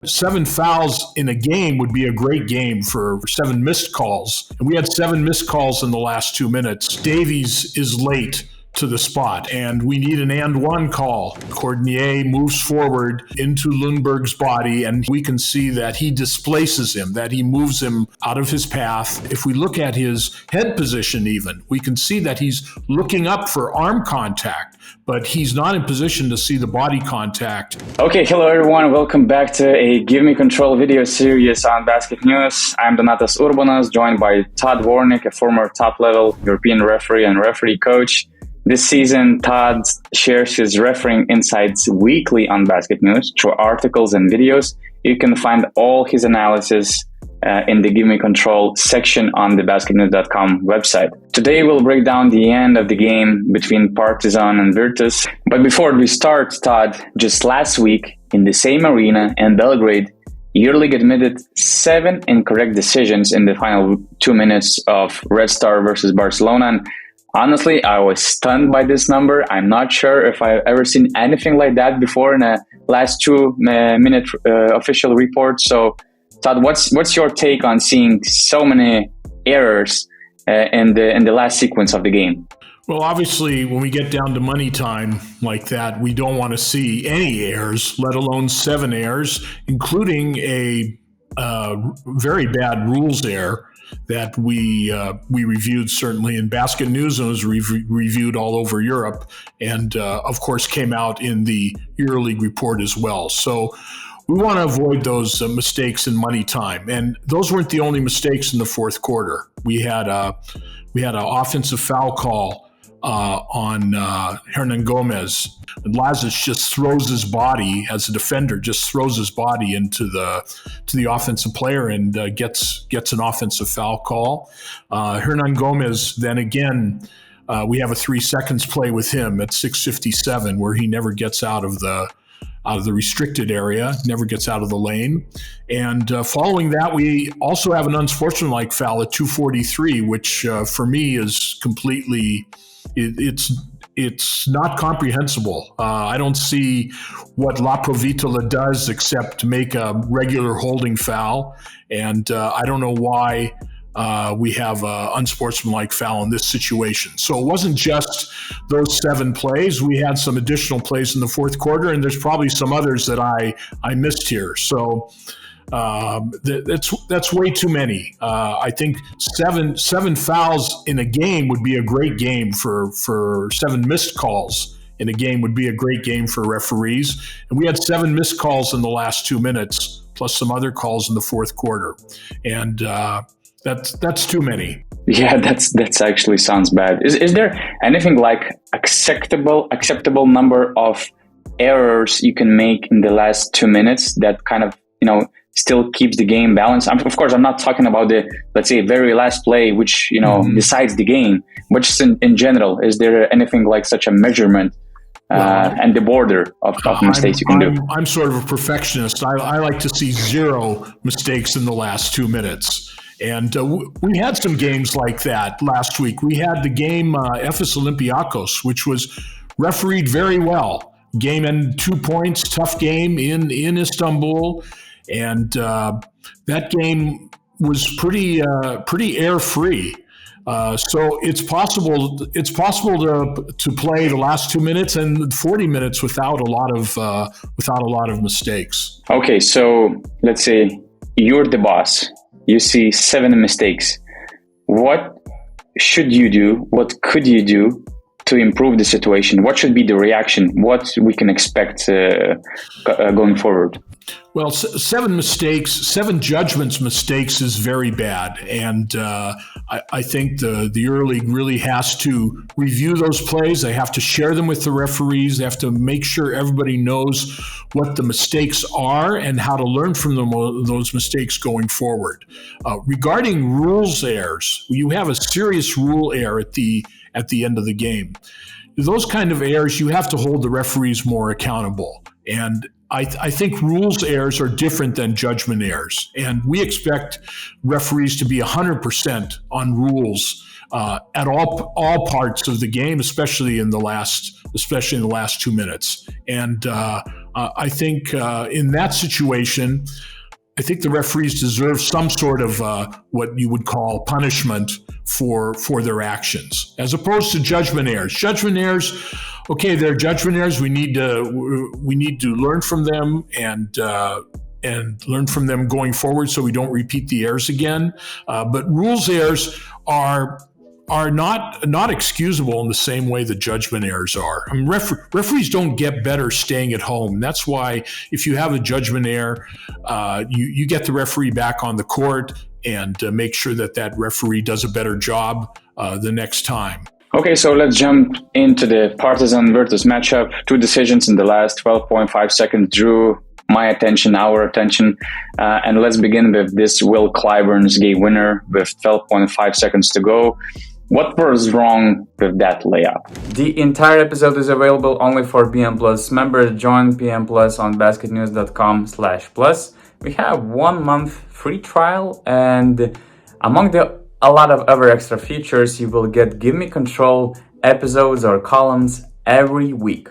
7 fouls in a game would be a great game for 7 missed calls. And we had 7 missed calls in the last 2 minutes. Davies is late to the spot, and we need an and one call. Cordnier moves forward into Lundberg's body, and we can see that he displaces him, that he moves him out of his path. If we look at his head position even, we can see that he's looking up for arm contact, but he's not in position to see the body contact. Okay, hello everyone. Welcome back to a Give Me Control video series on BasketNews. I'm Donatas Urbanas, joined by Todd Warnick, a former top-level European referee and referee coach. This season, Todd shares his refereeing insights weekly on BasketNews through articles and videos. You can find all his analysis in the Give Me Control section on the BasketNews.com website. Today, we'll break down the end of the game between Partizan and Virtus. But before we start, Todd, just last week in the same arena in Belgrade, EuroLeague admitted 7 incorrect decisions in the final 2 minutes of Red Star versus Barcelona. And honestly, I was stunned by this number. I'm not sure if I've ever seen anything like that before in a last 2-minute official report. So, Todd, what's your take on seeing so many errors in the last sequence of the game? Well, obviously, when we get down to money time like that, we don't want to see any errors, let alone 7 errors, including a very bad rules error that we reviewed certainly in BasketNews and was reviewed all over Europe, and of course came out in the EuroLeague report as well. So we want to avoid those mistakes in money time, and those weren't the only mistakes in the fourth quarter. We had an offensive foul call on Hernan Gomez. And Lazic just throws his body as a defender, just throws his body into the offensive player and gets an offensive foul call. Hernan Gomez, then again, we have a 3 seconds play with him at 6:57 where he never gets out of the restricted area, never gets out of the lane. And following that, we also have an unsportsmanlike foul at 2:43, which for me is completely, it's not comprehensible. I don't see what La Provitola does except make a regular holding foul. And I don't know why we have an unsportsmanlike foul in this situation. So it wasn't just those 7 plays. We had some additional plays in the fourth quarter, and there's probably some others that I missed here. So that's way too many. I think seven fouls in a game would be a great game for 7 missed calls in a game would be a great game for referees. And we had 7 missed calls in the last 2 minutes, plus some other calls in the fourth quarter. And that's too many. Yeah, that's actually sounds bad. Is there anything like acceptable number of errors you can make in the last 2 minutes that kind of, still keeps the game balanced? Of course, I'm not talking about the, let's say, very last play, which, decides the game, but just in general, is there anything like such a measurement and the border of mistakes you can do? I'm sort of a perfectionist. I like to see 0 mistakes in the last 2 minutes. And we had some games like that last week. We had the game Efes Olympiakos, which was refereed very well. Game ended 2 points, tough game in Istanbul. And that game was pretty air-free. So it's possible to play the last 2 minutes and 40 minutes without a lot of mistakes. Okay, so let's say you're the boss. You see 7 mistakes. What should you do? What could you do to improve the situation? What should be the reaction? What we can expect going forward? Well, 7 mistakes, 7 judgments mistakes is very bad. And I think the EuroLeague really has to review those plays. They have to share them with the referees. They have to make sure everybody knows what the mistakes are and how to learn from those mistakes going forward. Regarding rules errors, you have a serious rule error at the end of the game. Those kind of errors, you have to hold the referees more accountable. And I think rules errors are different than judgment errors. And we expect referees to be 100% on rules at all parts of the game, especially in the last 2 minutes. And I think in that situation, I think the referees deserve some sort of what you would call punishment for their actions, as opposed to judgment errors. Judgment errors, okay, they're judgment errors. We need to learn from them and learn from them going forward, so we don't repeat the errors again. But rules errors are not excusable in the same way that judgment errors are. I mean, referees don't get better staying at home. And that's why if you have a judgment error, you get the referee back on the court and make sure that referee does a better job the next time. Okay, so let's jump into the Partizan Virtus matchup. 2 decisions in the last 12.5 seconds drew my attention, our attention. And let's begin with this Will Clyburn's game winner with 12.5 seconds to go. What was wrong with that layup? The entire episode is available only for PM Plus members. Join PM Plus on basketnews.com/plus. We have 1 month free trial, and among a lot of other extra features, you will get Give Me Control episodes or columns every week.